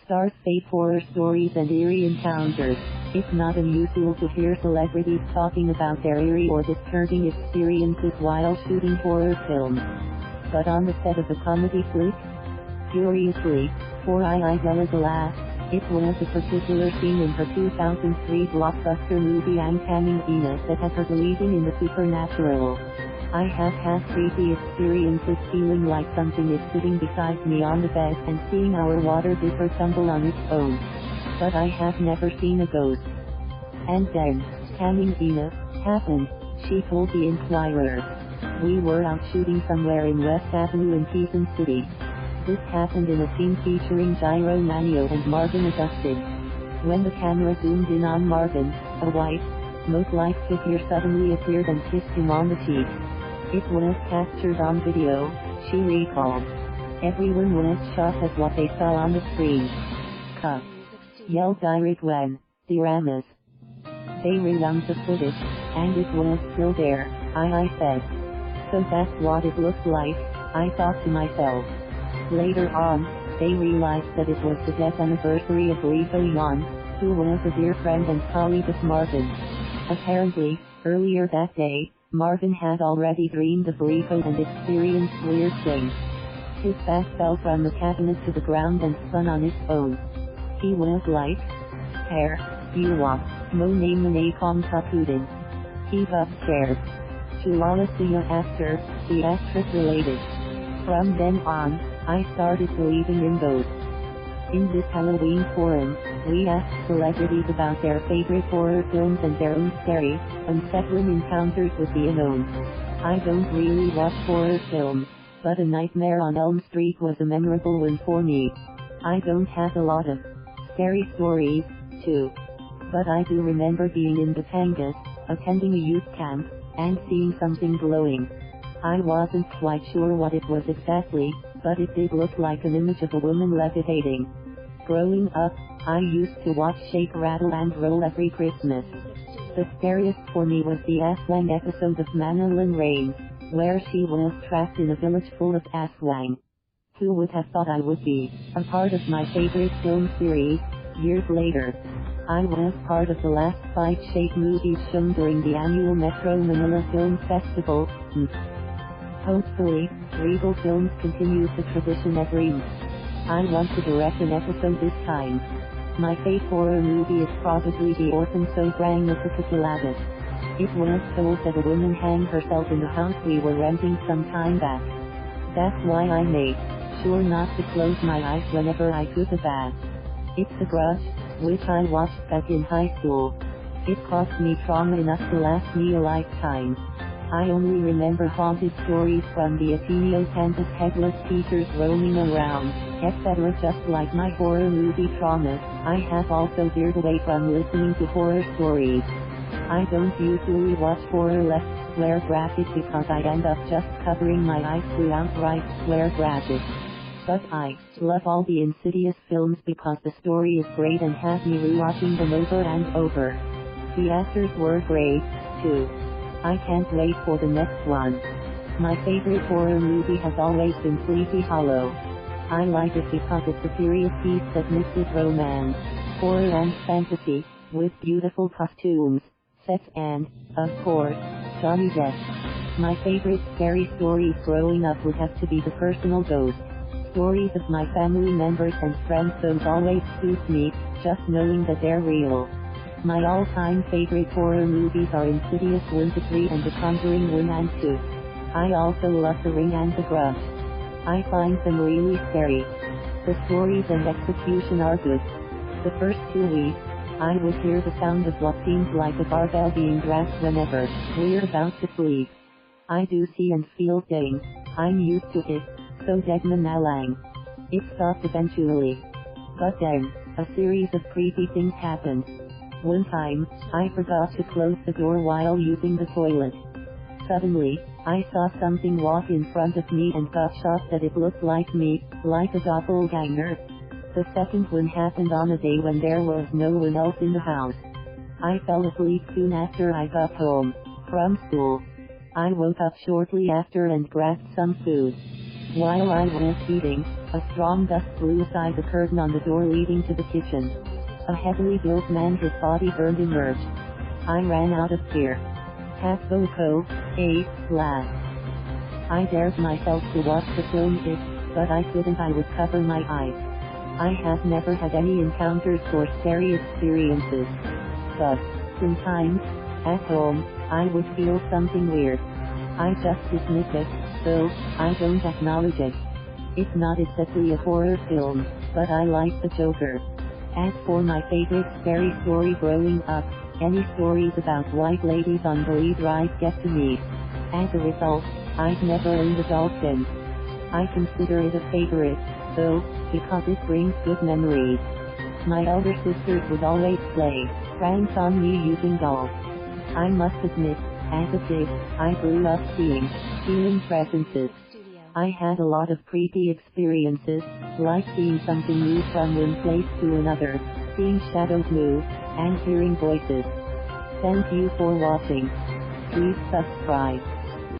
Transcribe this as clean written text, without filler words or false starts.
stars fate horror stories and eerie encounters. It's not unusual to hear celebrities talking about their eerie or disturbing experiences while shooting horror films. But on the set of a comedy flick? Curiously, for Ida's Last, it was a particular scene in her 2003 blockbuster movie Tanging Ina that had her believing in the supernatural. I have had creepy experiences feeling like something is sitting beside me on the bed and seeing our water dipper tumble on its own. But I have never seen a ghost. And then, Tanging Ina happened, she told the Inquirer. We were out shooting somewhere in West Avenue in Quezon City. This happened in a scene featuring Jiro, Manio and Marvin Agustin. When the camera zoomed in on Marvin, a white, smoke-like figure suddenly appeared and kissed him on the cheek. It was captured on video, she recalled. Everyone was shocked at what they saw on the screen. "Cut!" yelled Direk Wenn, Deramas. They rewound the footage, and it was still there, I said. So that's what it looked like, I thought to myself. Later on, they realized that it was the death anniversary of Rico Yan, who was a dear friend and colleague of Marvin. Apparently, earlier that day, Marvin had already dreamed of Rico and experienced weird things. His bag fell from the cabinet to the ground and spun on its own. He was like, "Pare, huwag, akong, takutin." He got scared. Tulala after, the actress related. From then on, I started believing in ghosts. In this Halloween forum, we asked celebrities about their favorite horror films and their own scary, unsettling encounters with the unknown. I don't really watch horror films, but A Nightmare on Elm Street was a memorable one for me. I don't have a lot of scary stories, too. But I do remember being in Batangas, attending a youth camp, and seeing something glowing. I wasn't quite sure what it was exactly, but it did look like an image of a woman levitating. Growing up, I used to watch Shake, Rattle and Roll every Christmas. The scariest for me was the Aswang episode of Manilyn Reynes, where she was trapped in a village full of Aswang. Who would have thought I would be a part of my favorite film series, years later? I was part of the last 5 Shake movies shown during the annual Metro Manila Film Festival. Hopefully, Regal Films continues the tradition every month. I want to direct an episode this time. My fave horror movie is probably The Orphan Sobrang Nakakakilabit. It was told that a woman hanged herself in the house we were renting some time back. That's why I made sure not to close my eyes whenever I took a bath. It's The Grudge, which I watched back in high school. It caused me trauma enough to last me a lifetime. I only remember haunted stories from the Ateneo campus, headless teachers roaming around, etc. Just like my horror movie traumas, I have also veered away from listening to horror stories. I don't usually watch horror left square bracket because I end up just covering my eyes throughout right square bracket. But I love all the Insidious films because the story is great and has me rewatching them over and over. The actors were great, too. I can't wait for the next one. My favorite horror movie has always been Sleepy Hollow. I like it because it's a period piece that mixes romance, horror and fantasy, with beautiful costumes, sets and, of course, Johnny Depp. My favorite scary stories growing up would have to be the personal ghost stories of my family members and friends. Those always spook me, just knowing that they're real. My all-time favorite horror movies are Insidious 1-3 and The Conjuring 1 and 2. I also love The Ring and The Grudge. I find them really scary. The stories and execution are good. The first 2 weeks, I would hear the sound of what seems like a barbell being dragged whenever we're about to sleep. I do see and feel things. I'm used to it, so Degman Nalang. It stopped eventually. But then, a series of creepy things happened. One time, I forgot to close the door while using the toilet. Suddenly, I saw something walk in front of me and got shocked that it looked like me, like a doppelganger. The second one happened on a day when there was no one else in the house. I fell asleep soon after I got home from school. I woke up shortly after and grabbed some food. While I was eating, a strong gust blew aside the curtain on the door leading to the kitchen. A heavily built man, his body burned, emerged. I ran out of fear. Hasboko, last. I dared myself to watch the film but I couldn't. I would cover my eyes. I have never had any encounters or scary experiences. But, sometimes, at home, I would feel something weird. I just dismiss it, though, I don't acknowledge it. It's not exactly a horror film, but I like the Joker. As for my favorite scary story growing up, any stories about white ladies on the lead ride get to me. As a result, I've never owned a dolphin. I consider it a favorite, though, because it brings good memories. My elder sisters would always play pranks on me using dolls. I must admit, as a kid, I grew up feeling presences. I had a lot of creepy experiences, like seeing something move from one place to another, seeing shadows move, and hearing voices. Thank you for watching. Please subscribe.